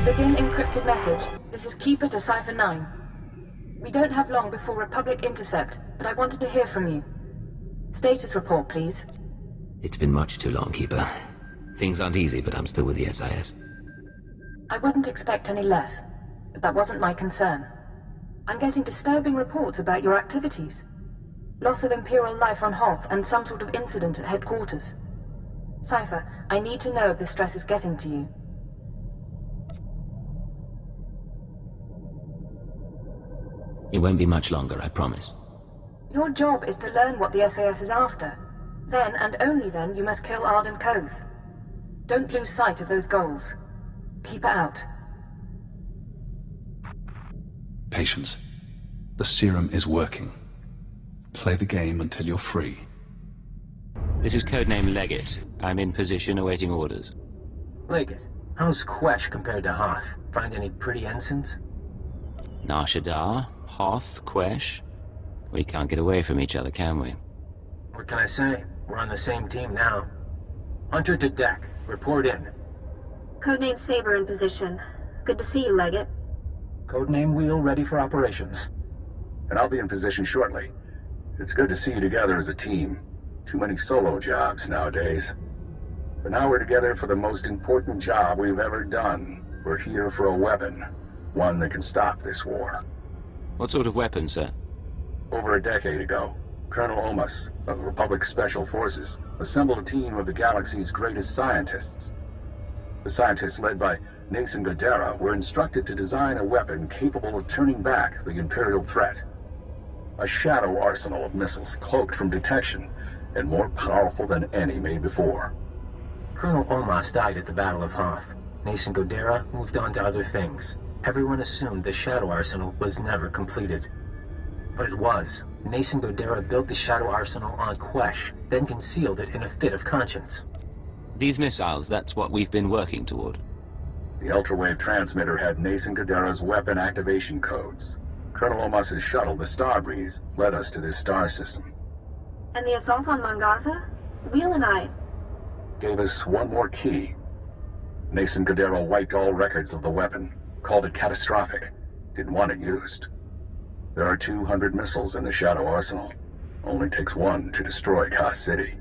Begin encrypted message. This is Keeper to Cipher 9. We don't have long before Republic intercept, but I wanted to hear from you. Status report, please. It's been much too long, Keeper. Things aren't easy, but I'm still with the SIS. I wouldn't expect any less, but that wasn't my concern. I'm getting disturbing reports about your activities. Loss of Imperial life on Hoth and some sort of incident at headquarters. Cipher, I need to know if the stress is getting to you. It won't be much longer, I promise. Your job is to learn what the SAS is after. Then, and only then, you must kill Arden Koth. Don't lose sight of those goals. Keep it out. Patience. The serum is working. Play the game until you're free. This is codename Leggett. I'm in position awaiting orders. Leggett, how's Quesh compared to Hoth? Find any pretty ensigns? Nar Shaddaa, Hoth, Quesh. We can't get away from each other, can we? What can I say? We're on the same team now. Hunter to deck. Report in. Codename Saber in position. Good to see you, Leggett. Codename Wheel ready for operations. And I'll be in position shortly. It's good to see you together as a team. Too many solo jobs nowadays. But now we're together for the most important job we've ever done. We're here for a weapon. One that can stop this war. What sort of weapon, sir? Over a decade ago, Colonel Omas of the Republic Special Forces assembled a team of the galaxy's greatest scientists. The scientists, led by Nason Godera, were instructed to design a weapon capable of turning back the Imperial threat. A shadow arsenal of missiles cloaked from detection and more powerful than any made before. Colonel Omas died at the Battle of Hoth. Nason Godera moved on to other things. Everyone assumed the shadow arsenal was never completed. But it was. Nason Godera built the shadow arsenal on Quesh, then concealed it in a fit of conscience. These missiles, that's what we've been working toward. The ultrawave transmitter had Nason Godera's weapon activation codes. Colonel Omas's shuttle, the Starbreeze, led us to this star system. And the assault on Mongaza? Wheel and I... Gave us one more key. Nason Godera wiped all records of the weapon, called it catastrophic, didn't want it used. There are 200 missiles in the Shadow Arsenal. Only takes one to destroy Koth City.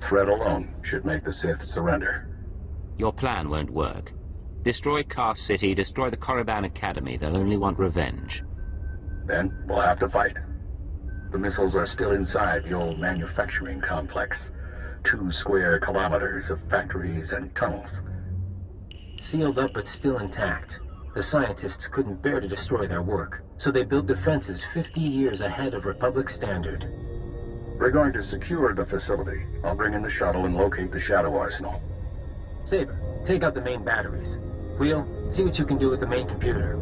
Threat alone should make the Sith surrender. Your plan won't work. Destroy Koth City, destroy the Korriban Academy. They'll only want revenge. Then we'll have to fight. The missiles are still inside the old manufacturing complex. 2 square kilometers of factories and tunnels. Sealed up but still intact. The scientists couldn't bear to destroy their work, so they built defenses 50 years ahead of Republic standard. We're going to secure the facility. I'll bring in the shuttle and locate the Shadow Arsenal. Saber, take out the main batteries. Wheel, see what you can do with the main computer.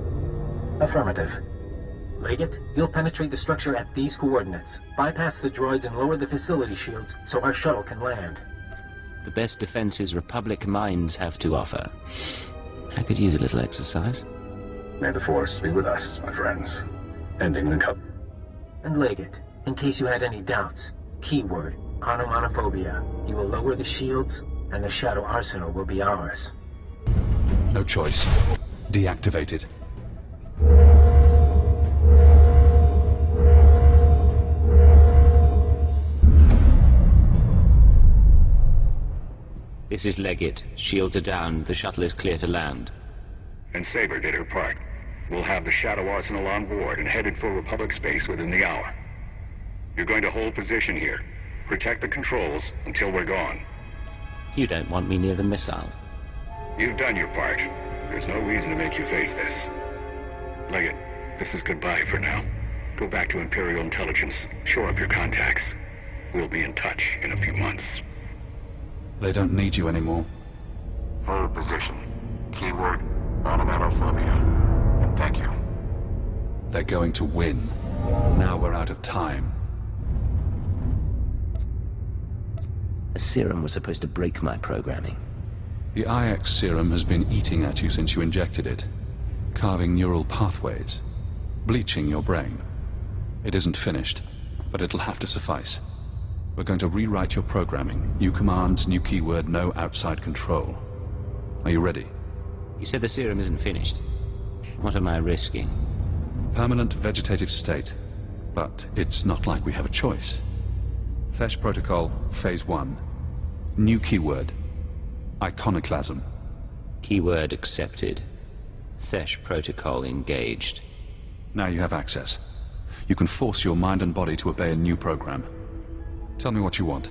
Affirmative. Leggett, you'll penetrate the structure at these coordinates. Bypass the droids and lower the facility shields so our shuttle can land. The best defenses Republic minds have to offer. I could use a little exercise. May the Force be with us, my friends. Ending the cup. And Leggett, in case you had any doubts, keyword, onomatophobia. You will lower the shields, and the Shadow Arsenal will be ours. No choice. Deactivated. This is Leggett. Shields are down. The shuttle is clear to land. And Saber did her part. We'll have the Shadow Arsenal on board and headed for Republic space within the hour. You're going to hold position here. Protect the controls until we're gone. You don't want me near the missiles. You've done your part. There's no reason to make you face this. Leggett, this is goodbye for now. Go back to Imperial Intelligence. Shore up your contacts. We'll be in touch in a few months. They don't need you anymore. Hold position. Keyword, onomatophobia. And thank you. They're going to win. Now we're out of time. A serum was supposed to break my programming. The IX serum has been eating at you since you injected it, carving neural pathways, bleaching your brain. It isn't finished, but it'll have to suffice. We're going to rewrite your programming. New commands, new keyword, no outside control. Are you ready? You said the serum isn't finished. What am I risking? Permanent vegetative state. But it's not like we have a choice. Fesh Protocol, Phase 1. New keyword. Iconoclasm. Keyword accepted. Fesh Protocol engaged. Now you have access. You can force your mind and body to obey a new program. Tell me what you want.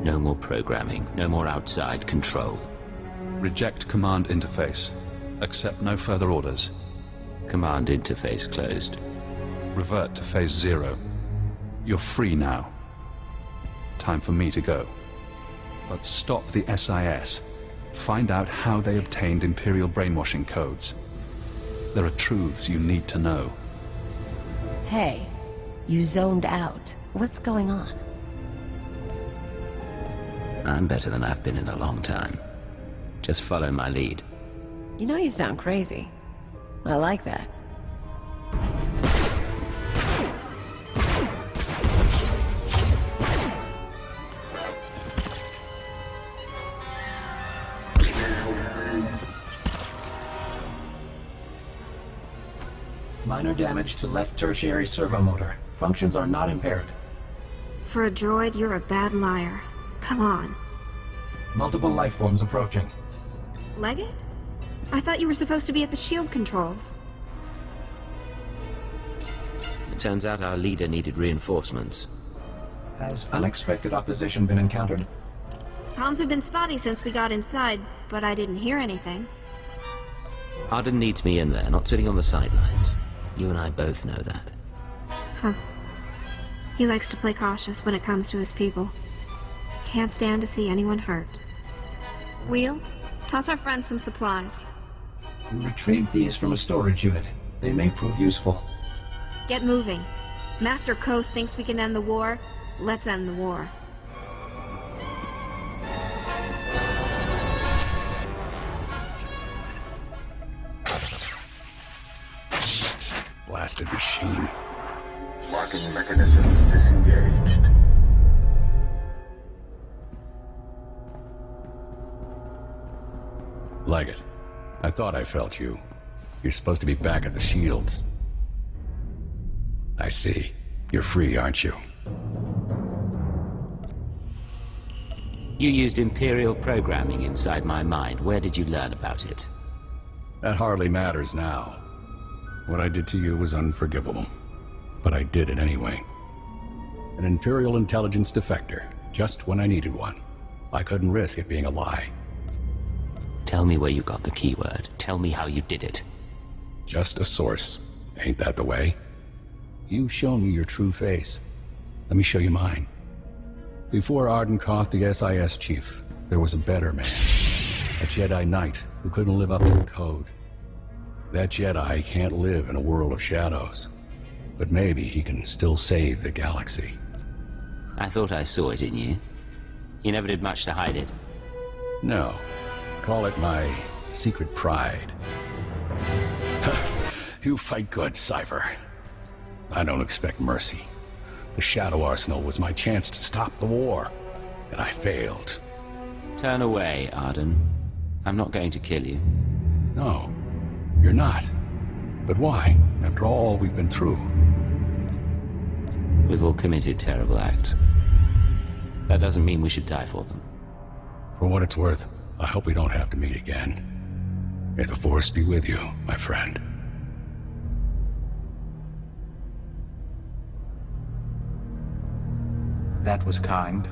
No more programming, no more outside control. Reject command interface. Accept no further orders. Command interface closed. Revert to Phase 0. You're free now. Time for me to go. But stop the SIS. Find out how they obtained Imperial brainwashing codes. There are truths you need to know. Hey, you zoned out. What's going on? I'm better than I've been in a long time. Just follow my lead. You know you sound crazy. I like that. Minor damage to left tertiary servo motor. Functions are not impaired. For a droid, you're a bad liar. Come on. Multiple life forms approaching. Leggett? I thought you were supposed to be at the shield controls. It turns out our leader needed reinforcements. Has unexpected opposition been encountered? Comms have been spotty since we got inside, but I didn't hear anything. Arden needs me in there, not sitting on the sidelines. You and I both know that. Huh. He likes to play cautious when it comes to his people. Can't stand to see anyone hurt. Wheel, toss our friends some supplies. We retrieved these from a storage unit. They may prove useful. Get moving. Master Koth thinks we can end the war. Let's end the war. Blasted machine. Locking mechanisms disengaged. Leggett, I thought I felt you. You're supposed to be back at the Shields. I see. You're free, aren't you? You used Imperial programming inside my mind. Where did you learn about it? That hardly matters now. What I did to you was unforgivable. But I did it anyway. An Imperial intelligence defector, just when I needed one. I couldn't risk it being a lie. Tell me where you got the keyword. Tell me how you did it. Just a source. Ain't that the way? You've shown me your true face. Let me show you mine. Before Arden Koth, the SIS chief, there was a better man. A Jedi Knight who couldn't live up to the code. That Jedi can't live in a world of shadows. But maybe he can still save the galaxy. I thought I saw it in you. You never did much to hide it. No. Call it my secret pride. You fight good, Cypher. I don't expect mercy. The Shadow Arsenal was my chance to stop the war, and I failed. Turn away, Arden. I'm not going to kill you. No, you're not. But why, after all we've been through? We've all committed terrible acts. That doesn't mean we should die for them. For what it's worth, I hope we don't have to meet again. May the Force be with you, my friend. That was kind.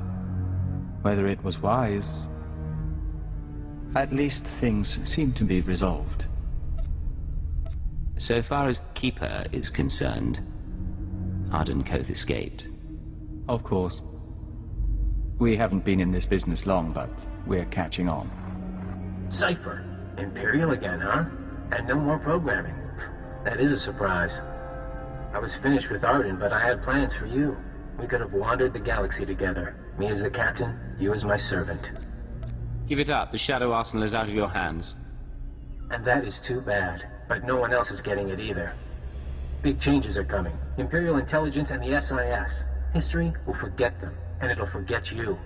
Whether it was wise... At least things seem to be resolved. So far as Keeper is concerned, Arden Koth escaped. Of course. We haven't been in this business long, but we're catching on. Cypher. Imperial again, huh? And no more programming. That is a surprise. I was finished with Arden, but I had plans for you. We could have wandered the galaxy together. Me as the captain, you as my servant. Give it up. The Shadow Arsenal is out of your hands. And that is too bad. But no one else is getting it either. Big changes are coming. Imperial intelligence and the SIS. history will forget them, and it'll forget you.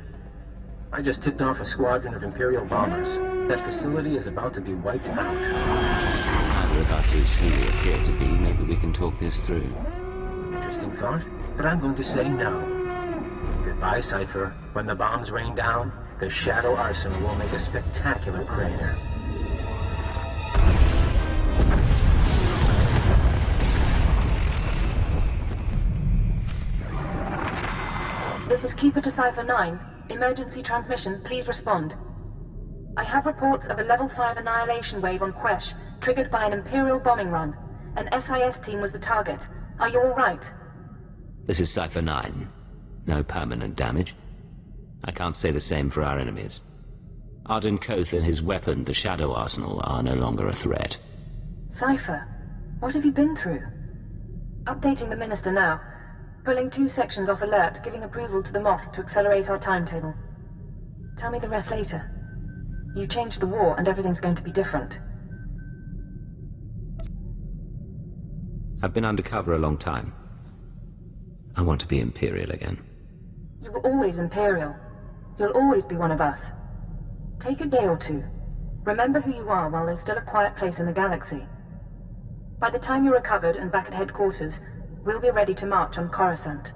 I just tipped off a squadron of Imperial bombers. That facility is about to be wiped out. Neither of us is who we appear to be. Maybe we can talk this through. Interesting thought, but I'm going to say no. Goodbye, Cypher. When the bombs rain down, the Shadow Arsenal will make a spectacular crater. This is Keeper to Cypher 9. Emergency transmission, please respond. I have reports of a level 5 annihilation wave on Quesh, triggered by an Imperial bombing run. An SIS team was the target. Are you all right? This is Cypher 9. No permanent damage. I can't say the same for our enemies. Arden Koth and his weapon, the Shadow Arsenal, are no longer a threat. Cypher, what have you been through? Updating the Minister now. Pulling 2 sections off alert, giving approval to the Moffs to accelerate our timetable. Tell me the rest later. You changed the war, and everything's going to be different. I've been undercover a long time. I want to be Imperial again. You were always Imperial. You'll always be one of us. Take a day or two. Remember who you are while there's still a quiet place in the galaxy. By the time you're recovered and back at headquarters, we'll be ready to march on Coruscant.